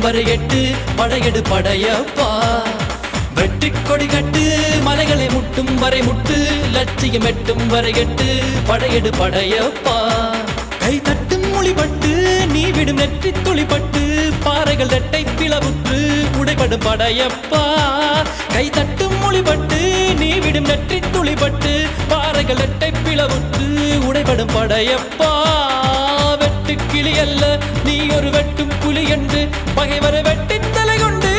வரை எட்டு படையெடு படையப்பா வெற்றி கொடி கட்டு மலைகளை முட்டும் வரை முட்டு லட்சியம் எட்டும் வரை எட்டு படையெடு படையப்பா கை தட்டும் மொழிபட்டு நீ விடும் நெற்றி துளிப்பட்டு பாறைகள் ரெட்டை பிளவுற்று உடைபடும் படையப்பா கை தட்டும் மொழிபட்டு நீ விடும் நெற்றி துளிப்பட்டு பாறைகள் ரெட்டை பிளவுற்று உடைபடும் படையப்பா வெட்டு கிளி அல்ல நீ ஒரு வெட்டும் புலி என்று பகைவரை வெட்டி தலை கொண்டு